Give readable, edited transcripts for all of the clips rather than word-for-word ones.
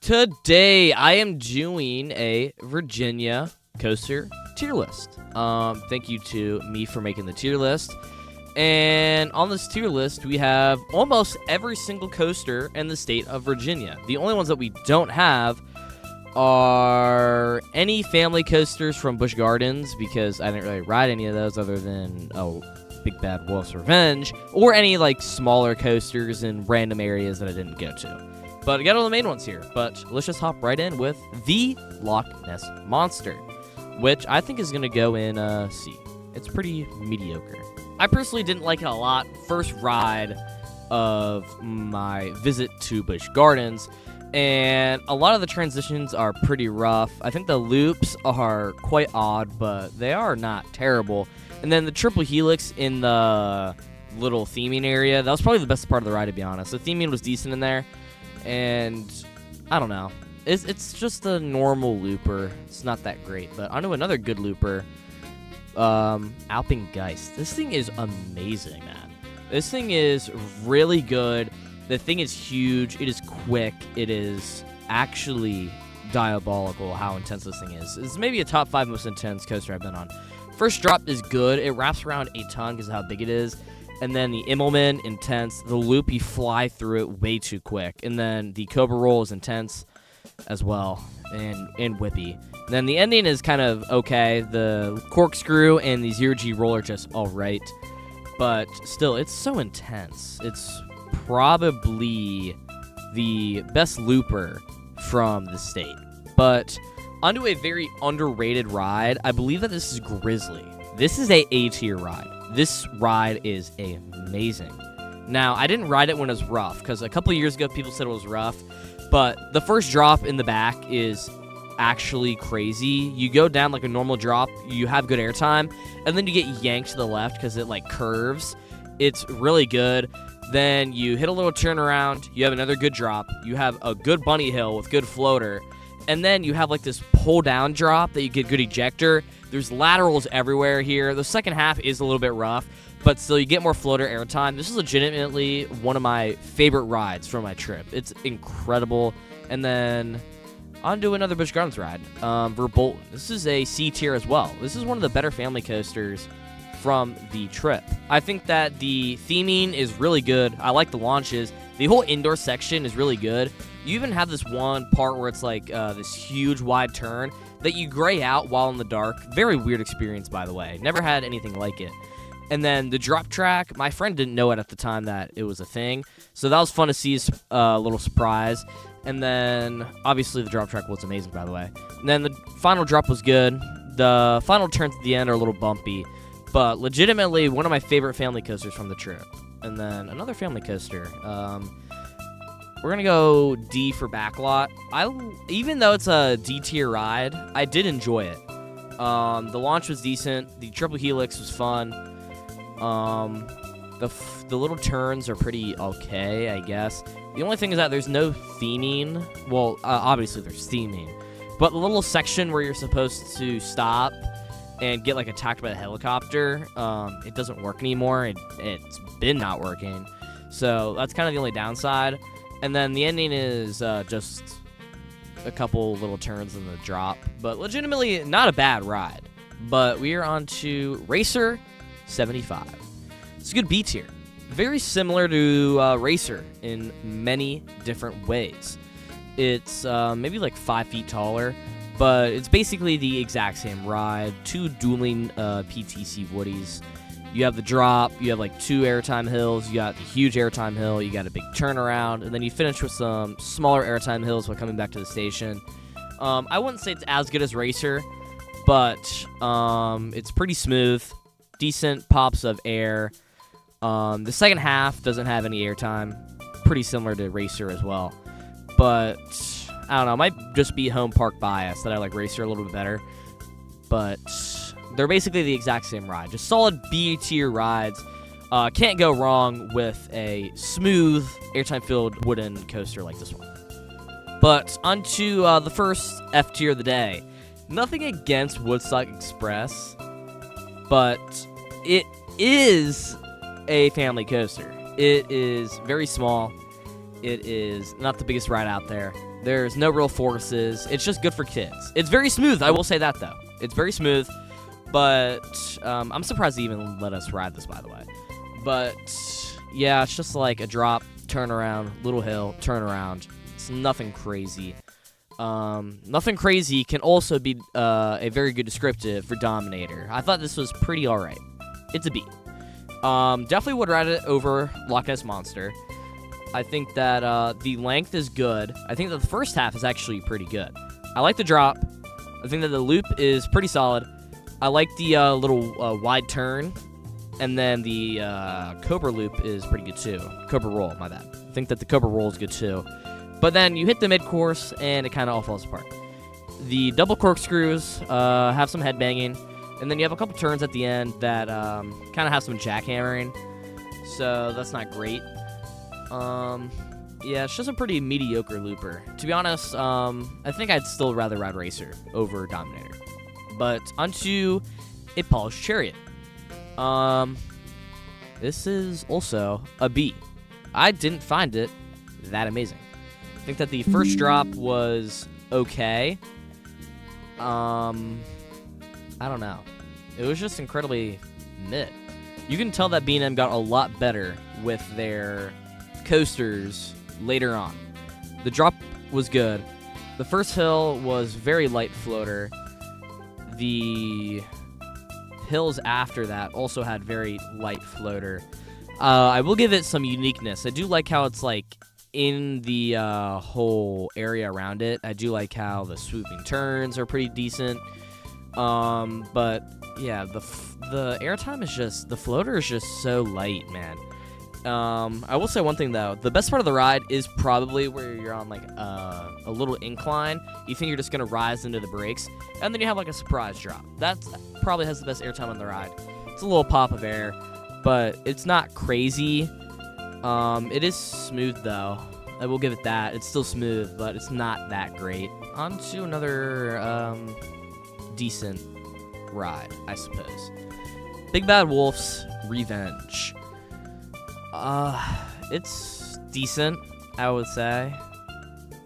Today, I am doing a Virginia coaster tier list. Thank you to me for making the tier list. And on this tier list, we have almost every single coaster in the state of Virginia. The only ones that we don't have are any family coasters from Busch Gardens, because I didn't really ride any of those other than, Big Bad Wolf's Revenge, or any, smaller coasters in random areas that I didn't go to. But I got all the main ones here. But let's just hop right in with the Loch Ness Monster, which I think is going to go in C. It's pretty mediocre. I personally didn't like it a lot. First ride of my visit to Busch Gardens, and a lot of the transitions are pretty rough. I think the loops are quite odd, but they are not terrible. And then the triple helix in the little theming area, that was probably the best part of the ride, to be honest. The theming was decent in there. And I don't know. It's just a normal looper. It's not that great. But onto another good looper. Alpengeist. This thing is amazing, man. This thing is really good. The thing is huge. It is quick. It is actually diabolical how intense this thing is. It's maybe a top 5 most intense coaster I've been on. First drop is good. It wraps around a ton because of how big it is. And then the Immelman, intense. The loop, you fly through it way too quick. And then the Cobra Roll is intense as well, and whippy. And then the ending is kind of okay. The corkscrew and the 0G roll are just all right. But still, it's so intense. It's probably the best looper from the state. But onto a very underrated ride. I believe that this is Grizzly. This is a A-tier ride. This ride is amazing. Now, I didn't ride it when it was rough, because a couple of years ago, people said it was rough, but the first drop in the back is actually crazy. You go down like a normal drop, you have good airtime, and then you get yanked to the left because it, curves. It's really good. Then you hit a little turnaround, you have another good drop, you have a good bunny hill with good floater, and then you have, this pull-down drop that you get good ejector. There's laterals everywhere here. The second half is a little bit rough, but still you get more floater airtime. This is legitimately one of my favorite rides from my trip. It's incredible. And then on to another Busch Gardens ride, Verbolten. This is a C tier as well. This is one of the better family coasters from the trip. I think that the theming is really good. I like the launches. The whole indoor section is really good. You even have this one part where it's this huge wide turn that you gray out while in the dark. Very weird experience, by the way. Never had anything like it. And then the drop track, my friend didn't know it at the time that it was a thing. So that was fun to see, a little surprise. And then, obviously, the drop track was amazing, by the way. And then the final drop was good. The final turns at the end are a little bumpy. But legitimately, one of my favorite family coasters from the trip. And then another family coaster. We're going to go D for Backlot. Even though it's a D tier ride, I did enjoy it. The launch was decent. The triple helix was fun. The little turns are pretty okay, I guess. The only thing is that there's no theming. Well, obviously there's theming. But the little section where you're supposed to stop and get, attacked by the helicopter, it doesn't work anymore. It's been not working. So that's kind of the only downside. And then the ending is just a couple little turns in the drop. But legitimately, not a bad ride. But we are on to Racer 75. It's a good B tier. Very similar to Racer in many different ways. It's maybe 5 feet taller. But it's basically the exact same ride. 2 dueling PTC Woodies. You have the drop, you have 2 airtime hills, you got the huge airtime hill, you got a big turnaround, and then you finish with some smaller airtime hills while coming back to the station. I wouldn't say it's as good as Racer, but it's pretty smooth, decent pops of air. The second half doesn't have any airtime, pretty similar to Racer as well. But, I don't know, it might just be home park bias that I like Racer a little bit better. But they're basically the exact same ride. Just solid B-tier rides. Can't go wrong with a smooth, airtime-filled wooden coaster like this one. But onto the first F-tier of the day. Nothing against Woodstock Express, but it is a family coaster. It is very small. It is not the biggest ride out there, There's no real forces. It's just good for kids. It's very smooth. I will say that, though. It's very smooth. But I'm surprised they even let us ride this, by the way. But, yeah, it's just like a drop, turn around, little hill, turn around. It's nothing crazy. Nothing crazy can also be a very good descriptive for Dominator. I thought this was pretty alright. It's a B. Definitely would ride it over Loch Ness Monster. I think that the length is good. I think that the first half is actually pretty good. I like the drop. I think that the loop is pretty solid. I like the little wide turn. And then the Cobra loop is pretty good too. Cobra roll, my bad. I think that the Cobra roll is good too. But then you hit the mid-course, and it kind of all falls apart. The double corkscrews have some headbanging. And then you have a couple turns at the end that kind of have some jackhammering. So that's not great. Yeah, it's just a pretty mediocre looper. To be honest, I think I'd still rather ride Racer over Dominator. But onto a Polished Chariot. This is also a B. I didn't find it that amazing. I think that the first drop was okay. I don't know. It was just incredibly mid. You can tell that B&M got a lot better with their coasters later on. The drop was good. The first hill was very light floater. The hills after that also had very light floater. I will give it some uniqueness. I do like how it's like in the whole area around it. I do like how the swooping turns are pretty decent. But yeah, the airtime is just, the floater is just so light, man. I will say one thing though. The best part of the ride is probably where you're on like a little incline. You think you're just gonna rise into the brakes, and then you have like a surprise drop. That probably has the best airtime on the ride. It's a little pop of air, but it's not crazy. It is smooth though. I will give it that. It's still smooth, but it's not that great. On to another decent ride, I suppose. Big Bad Wolf's Revenge. It's decent, I would say.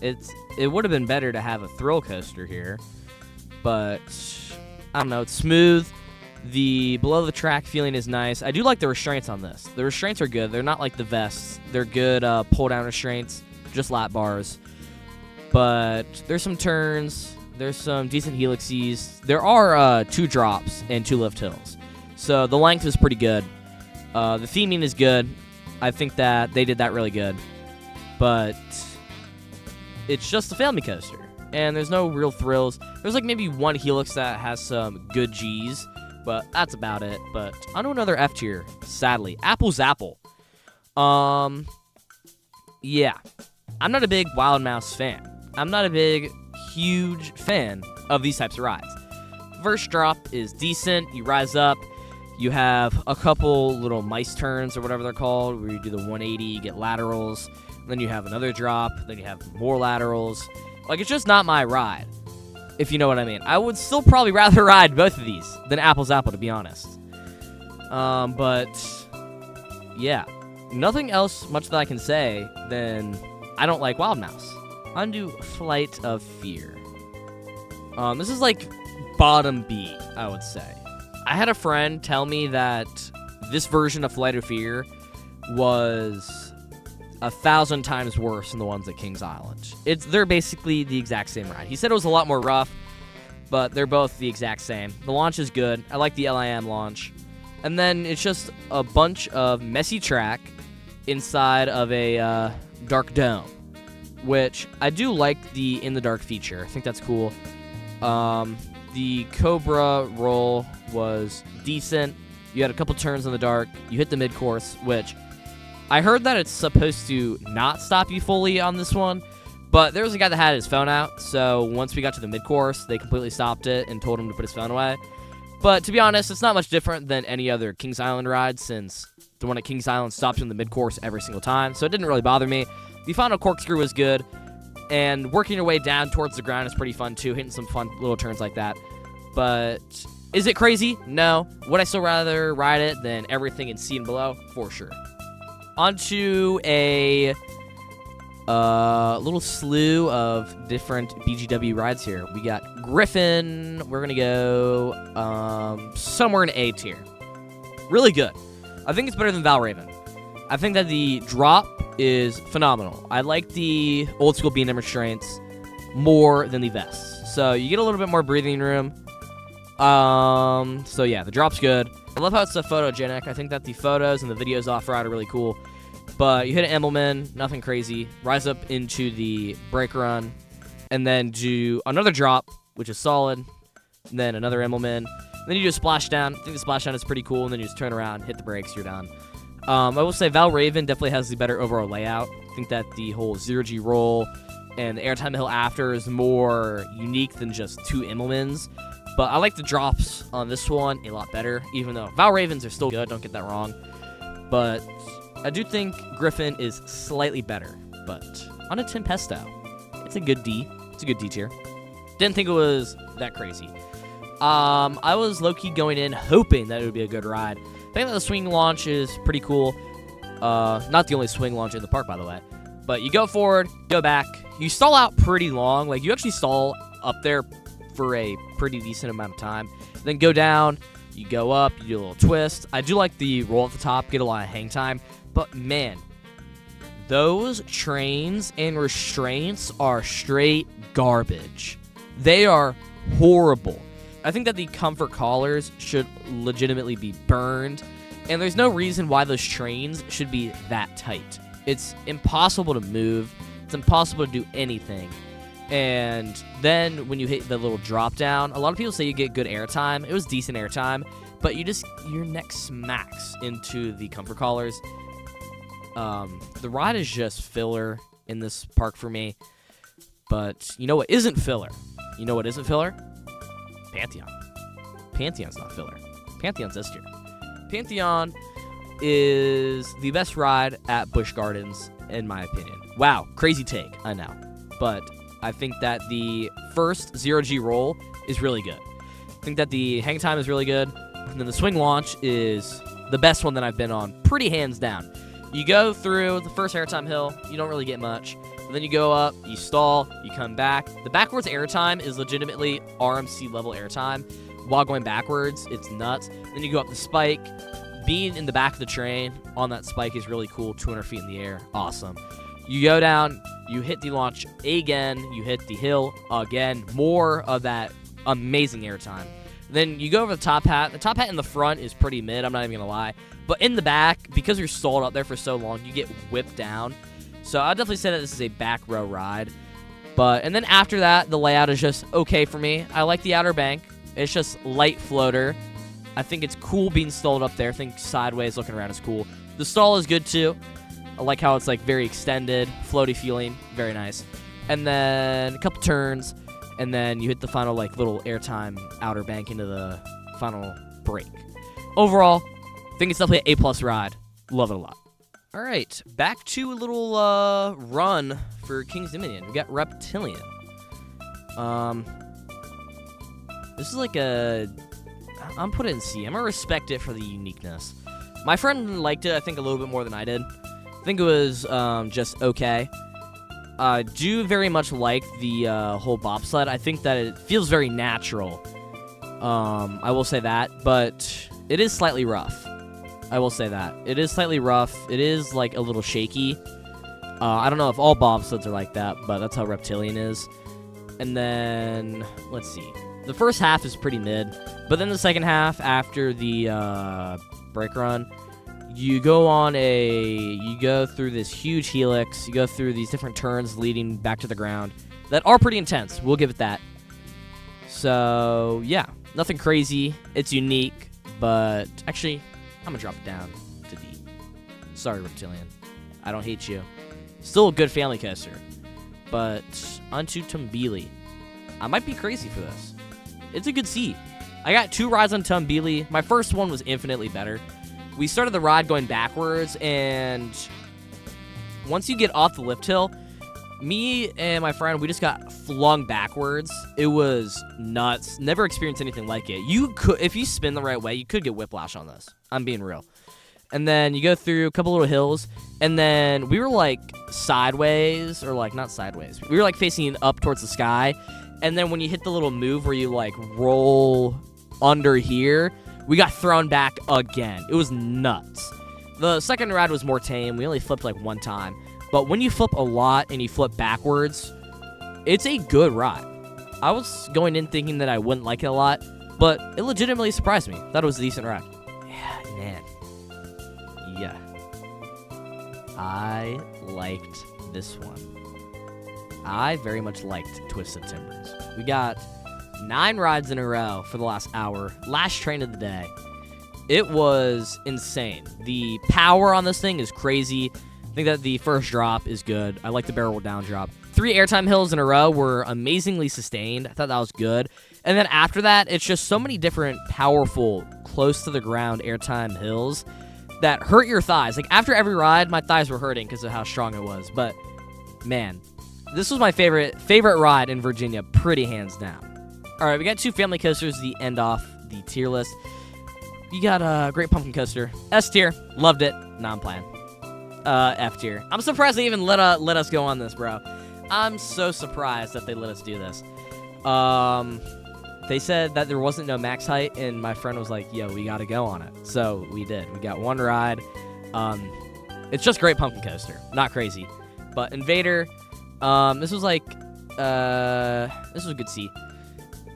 It would have been better to have a thrill coaster here, but I don't know. It's smooth. The below the track feeling is nice. I do like the restraints on this. The restraints are good. They're not like the vests. They're good pull down restraints, just lap bars. But there's some turns. There's some decent helixes. There are 2 drops and 2 lift hills, so the length is pretty good. The theming is good. I think that they did that really good. But it's just a family coaster, and there's no real thrills. There's like maybe one helix that has some good G's, but that's about it. But on to another F tier, sadly. Apple Zapple. Yeah. I'm not a big Wild Mouse fan. I'm not a big, huge fan of these types of rides. First drop is decent. You rise up. You have a couple little mice turns or whatever they're called, where you do the 180, you get laterals. Then you have another drop. Then you have more laterals. Like, it's just not my ride, if you know what I mean. I would still probably rather ride both of these than Apple's Apple, to be honest. But, yeah. Nothing else much that I can say than I don't like Wild Mouse. On to Flight of Fear. This is like bottom B, I would say. I had a friend tell me that this version of Flight of Fear was 1,000 times worse than the ones at Kings Island. They're basically the exact same ride. He said it was a lot more rough, but they're both the exact same. The launch is good. I like the LIM launch. And then it's just a bunch of messy track inside of a dark dome, which I do like the in the dark feature. I think that's cool. The Cobra roll was decent. You had a couple turns in the dark. You hit the mid-course, which I heard that it's supposed to not stop you fully on this one, but there was a guy that had his phone out, so once we got to the mid-course, they completely stopped it and told him to put his phone away. But to be honest, it's not much different than any other Kings Island ride, since the one at Kings Island stops you in the mid-course every single time, so it didn't really bother me. The final corkscrew was good, and working your way down towards the ground is pretty fun too, hitting some fun little turns like that. But is it crazy? No. Would I still rather ride it than everything in C and below? For sure. Onto a Little slew of different BGW rides here. We got Griffin. We're gonna go somewhere in A tier. Really good. I think it's better than Valraven. I think that the drop is phenomenal. I like the old school beam restraints more than the vests. So you get a little bit more breathing room. So yeah, the drop's good. I love how it's so photogenic. I think that the photos and the videos off-ride are really cool. But you hit an Embleman, nothing crazy. Rise up into the brake run, and then do another drop, which is solid. And then another Embleman. Then you do a splashdown. I think the splashdown is pretty cool. And then you just turn around, hit the brakes, you're done. I will say Valraven definitely has the better overall layout. I think that the whole 0G roll and the airtime hill after is more unique than just 2 Emblemans. But I like the drops on this one a lot better, even though Valravens are still good, don't get that wrong. But I do think Griffin is slightly better. But on a Tempesto, it's a good D. It's a good D tier. Didn't think it was that crazy. I was low-key going in hoping that it would be a good ride. I think that the swing launch is pretty cool. Not the only swing launch in the park, by the way. But you go forward, go back. You stall out pretty long. Like, you actually stall up there for a pretty decent amount of time. Then go down, you go up, you do a little twist. I do like the roll at the top, get a lot of hang time. But, man, those trains and restraints are straight garbage. They are horrible. I think that the comfort collars should legitimately be burned, and there's no reason why those trains should be that tight. It's impossible to move. It's impossible to do anything. And then when you hit the little drop down, a lot of people say you get good airtime. It was decent airtime, but your neck smacks into the comfort collars. The ride is just filler in this park for me. But you know what isn't filler? You know what isn't filler? Pantheon. Pantheon's not filler. Pantheon's this tier. Pantheon is the best ride at Busch Gardens, in my opinion. Wow, crazy take, I know. But I think that the first 0G roll is really good. I think that the hang time is really good. And then the swing launch is the best one that I've been on, pretty hands down. You go through the first airtime hill, you don't really get much. And then you go up, you stall, you come back. The backwards airtime is legitimately RMC level airtime. While going backwards, it's nuts. Then you go up the spike. Being in the back of the train on that spike is really cool. 200 feet in the air. Awesome. You go down, you hit the launch again, you hit the hill again. More of that amazing airtime. Then you go over the top hat. The top hat in the front is pretty mid, I'm not even going to lie. But in the back, because you're stalled up there for so long, you get whipped down. So I'll definitely say that this is a back row ride. And then after that, the layout is just okay for me. I like the outer bank. It's just light floater. I think it's cool being stalled up there. I think sideways looking around is cool. The stall is good too. I like how it's like very extended, floaty feeling. Very nice. And then a couple turns. And then you hit the final like little airtime outer bank into the final break. Overall, I think it's definitely an A+ ride. Love it a lot. All right, back to a little run for King's Dominion. We got Reptilian. This is like I'm putting it in C. I'm gonna respect it for the uniqueness. My friend liked it, I think, a little bit more than I did. I think it was just okay. I do very much like the whole bobsled. I think that it feels very natural. I will say that, but it is slightly rough. I will say that. It is slightly rough. It is, like, a little shaky. I don't know if all bobsleds are like that, but that's how Reptilian is. And then, let's see. The first half is pretty mid, but then the second half, after the brake run, you go through this huge helix. You go through these different turns leading back to the ground that are pretty intense. We'll give it that. So, yeah. Nothing crazy. It's unique, but actually, I'm going to drop it down to D. Sorry, Reptilian. I don't hate you. Still a good family coaster. But onto Tumbili. I might be crazy for this. It's a good C. I got 2 rides on Tumbili. My first one was infinitely better. We started the ride going backwards, and once you get off the lift hill, me and my friend, we just got flung backwards. It was nuts. Never experienced anything like it. You could, if you spin the right way, you could get whiplash on this. I'm being real. and then you go through a couple little hills, and then we were like sideways, or like not sideways. We were like facing up towards the sky, and then when you hit the little move where you like roll under here, we got thrown back again. It was nuts. The second ride was more tame. We only flipped like one time, but when you flip a lot and you flip backwards, it's a good ride. I was going in thinking that I wouldn't like it a lot, but it legitimately surprised me. Thought it was a decent ride. Yeah, man. Yeah. I liked this one. I very much liked Twisted Timbers. We got 9 rides in a row for the last hour. Last train of the day. It was insane. The power on this thing is crazy. I think that the first drop is good. I like the barrel down drop. 3 airtime hills in a row were amazingly sustained. I thought that was good. And then after that, it's just so many different powerful, close to the ground airtime hills that hurt your thighs. Like after every ride, my thighs were hurting because of how strong it was. But man, this was my favorite ride in Virginia, pretty hands down. All right, we got 2 family coasters to end off the tier list. You got a Great Pumpkin Coaster, S tier, loved it. Nah, I'm playing. F tier. I'm surprised they even let us go on this, bro. I'm so surprised that they let us do this. They said that there wasn't no max height, and my friend was like, yo, we gotta go on it. So we did. We got 1 ride. It's just Great Pumpkin Coaster. Not crazy. But Invader, this was like, this was a good seat.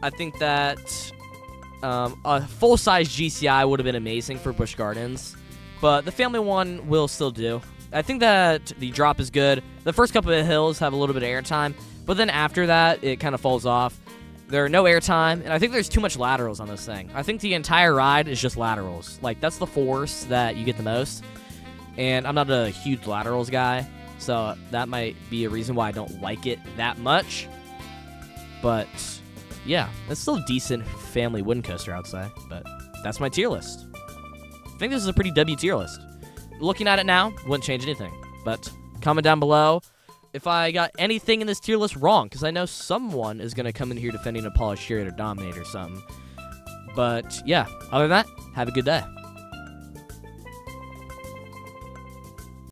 I think that a full-size GCI would have been amazing for Busch Gardens, but the family one will still do. I think that the drop is good. The first couple of hills have a little bit of airtime, but then after that, it kind of falls off. There are no airtime, and I think there's too much laterals on this thing. I think the entire ride is just laterals. Like, that's the force that you get the most, and I'm not a huge laterals guy, so that might be a reason why I don't like it that much. But yeah, it's still a decent family wooden coaster, I would say, but that's my tier list. I think this is a pretty W tier list. Looking at it now, wouldn't change anything, but comment down below if I got anything in this tier list wrong, because I know someone is going to come in here defending a polished chariot or dominate or something. But yeah, other than that, have a good day.